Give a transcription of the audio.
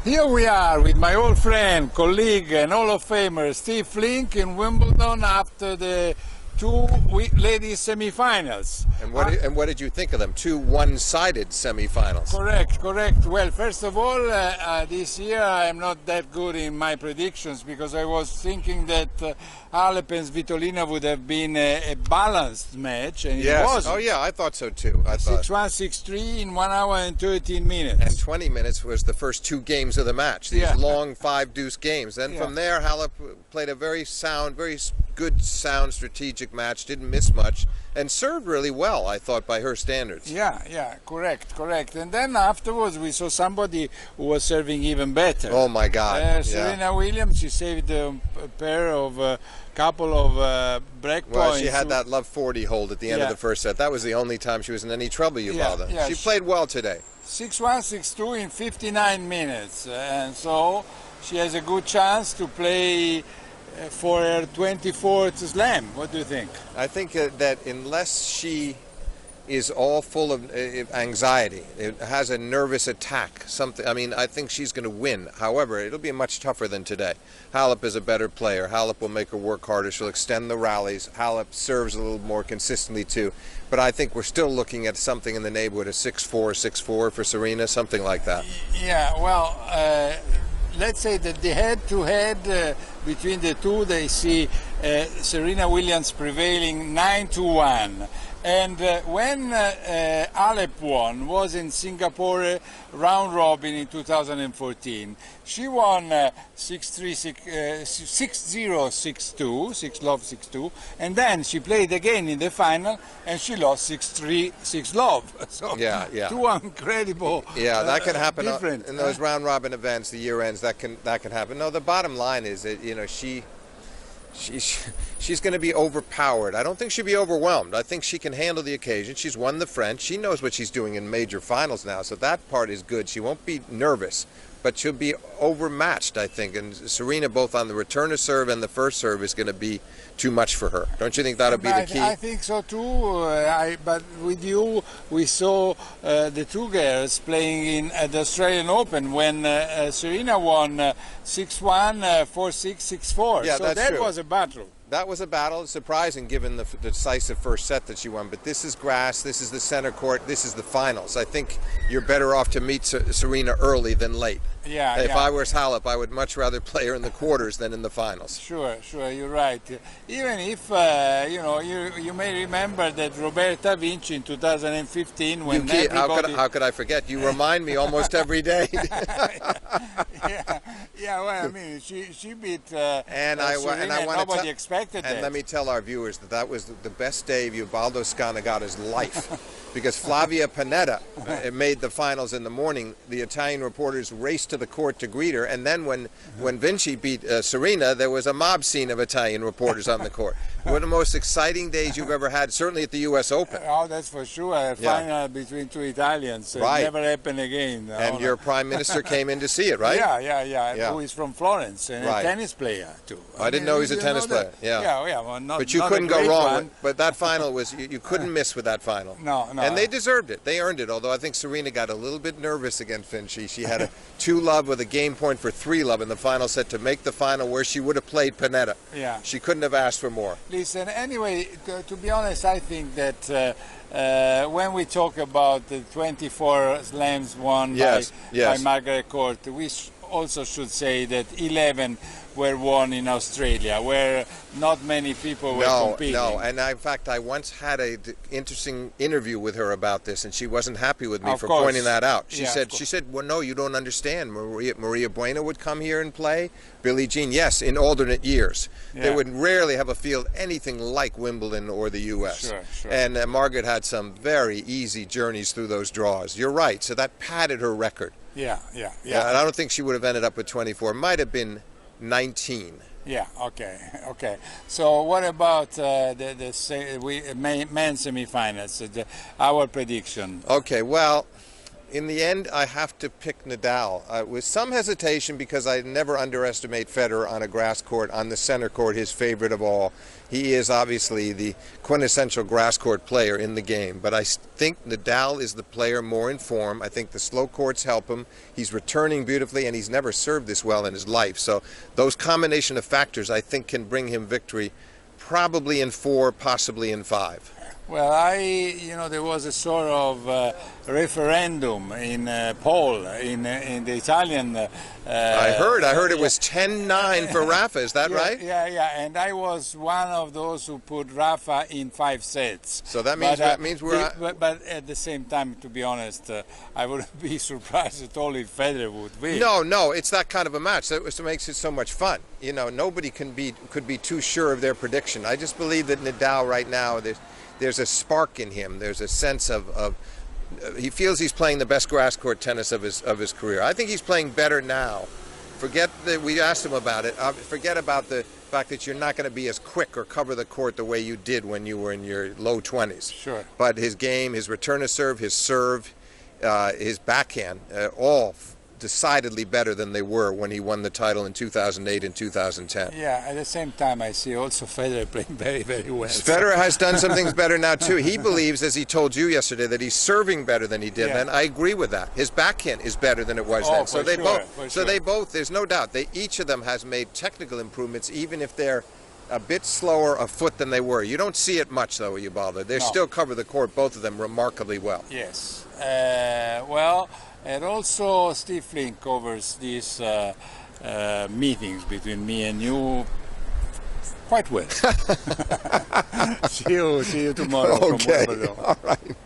Here we are with my old friend, colleague and Hall of Famer Steve Flink in Wimbledon after the two ladies semifinals. And what did you think of them? Two one-sided semifinals. Correct. Well, first of all, this year I'm not that good in my predictions because I was thinking that Halep and Svitolina would have been a balanced match, and yes. It wasn't. Oh yeah, I thought so too. I thought 6-1, 6-3 in 1 hour and 13 minutes. And 20 minutes was the first two games of the match. These long five-deuce games. Then from there, Halep played a very good, sound, strategic match. Didn't miss much and served really well, I thought, by her standards. Yeah, correct. And then afterwards we saw somebody who was serving even better. Oh my God! Serena Williams, she saved a couple of break points. Well, she had that love 40 hold at the end of the first set. That was the only time she was in any trouble, Ubaldo. She played well today. 6-1, 6-2 in 59 minutes, and so she has a good chance to play for her 24th slam. What do you think? I think that unless she is all full of anxiety, it has a nervous attack, something. I mean, I think she's going to win. However, it'll be much tougher than today. Halep is a better player. Halep will make her work harder. She'll extend the rallies. Halep serves a little more consistently too. But I think we're still looking at something in the neighborhood of 6-4, 6-4 for Serena, something like that. Yeah, well, let's say that the head-to-head between the two, they see Serena Williams prevailing 9-1. And when Halep won was in Singapore round robin in 2014. She won 6-3, 6-0, 6-2, 6-love, 6-2, and then she played again in the final and she lost 6-3, 6-love. So two incredible. Yeah, that can happen in those round robin events, the year ends. That can happen. No, the bottom line is that she's going to be overpowered. I don't think she'll be overwhelmed. I think she can handle the occasion. She's won the French. She knows what she's doing in major finals now, so that part is good. She won't be nervous, but she'll be overmatched, I think. And Serena, both on the return of serve and the first serve, is going to be too much for her. Don't you think that'll be the key? I think so too. But with you, we saw the two girls playing at the Australian Open when Serena won 6-1, 4-6, 6-4. Yeah, so that's that true. was a battle. That was a battle. It's surprising given the decisive first set that she won. But this is grass. This is the center court. This is the finals. I think you're better off to meet Serena early than late. If I was Halep, I would much rather play her in the quarters than in the finals. Sure, you're right. Even if, you may remember that Roberta Vinci in 2015 when how could I forget? You remind me almost every day. Well, I mean, she beat Serena, and nobody expected that. And let me tell our viewers that was the best day of Ubaldo Scanagatta's life. Because Flavia Pannetta made the finals in the morning. The Italian reporters raced to the court to greet her, and then when Vinci beat Serena, there was a mob scene of Italian reporters on the court. One of the most exciting days you've ever had, certainly at the U.S. Open. Oh, that's for sure. A final between two Italians. It never happened again. And your prime minister came in to see it, right? Yeah. Who is from Florence and a tennis player too. I didn't know he was a tennis player. Well, but you couldn't go wrong. But that final was you couldn't miss with that final. No. And they deserved it. They earned it. Although I think Serena got a little bit nervous against Vinci. She had a 2-love with a game point for 3-love in the final set to make the final where she would have played Pannetta. Yeah. She couldn't have asked for more. Listen, anyway, to be honest, I think that when we talk about the 24 slams won by Margaret Court, we also should say that 11 were won in Australia, where not many people were competing. No, and in fact, I once had an interesting interview with her about this, and she wasn't happy with me for pointing that out. She said, well, no, you don't understand. Maria Bueno would come here and play. Billie Jean, yes, in alternate years. They would rarely have a field anything like Wimbledon or the U.S. Sure. And Margaret had some very easy journeys through those draws. You're right, so that padded her record. Yeah. And I don't think she would have ended up with 24. Might have been 19. Yeah. Okay. So what about the men's semifinals? Our prediction. Okay. Well, In the end, I have to pick Nadal with some hesitation because I never underestimate Federer on a grass court, on the center court, his favorite of all. He is obviously the quintessential grass court player in the game, but I think Nadal is the player more in form. I think the slow courts help him. He's returning beautifully, and he's never served this well in his life. So those combination of factors, I think, can bring him victory, probably in 4, possibly in 5. Well, there was a sort of referendum in poll in the Italian. I heard it was 10-9 for Rafa. Is that right? Yeah, and I was one of those who put Rafa in 5 sets. So that means we're. But at the same time, to be honest, I wouldn't be surprised at all if Federer would win. No, it's that kind of a match. That makes it so much fun. Nobody could be too sure of their prediction. I just believe that Nadal right now, there's a spark in him. There's a sense of he feels he's playing the best grass court tennis of his career. I think he's playing better now. Forget that we asked him about it. Forget about the fact that you're not going to be as quick or cover the court the way you did when you were in your low 20s. Sure. But his game, his return to serve, his backhand, all decidedly better than they were when he won the title in 2008 and 2010. Yeah, at the same time, I see also Federer playing very, very well. Federer has done some things better now, too. He believes, as he told you yesterday, that he's serving better than he did then. I agree with that. His backhand is better than it was then. So they both, there's no doubt, each of them has made technical improvements, even if they're a bit slower a foot than they were. You don't see it much, though, Ubaldo. They still cover the court, both of them, remarkably well. Yes. And also Steve Flink covers these meetings between me and you quite well. See you tomorrow from Wimbledon. All right.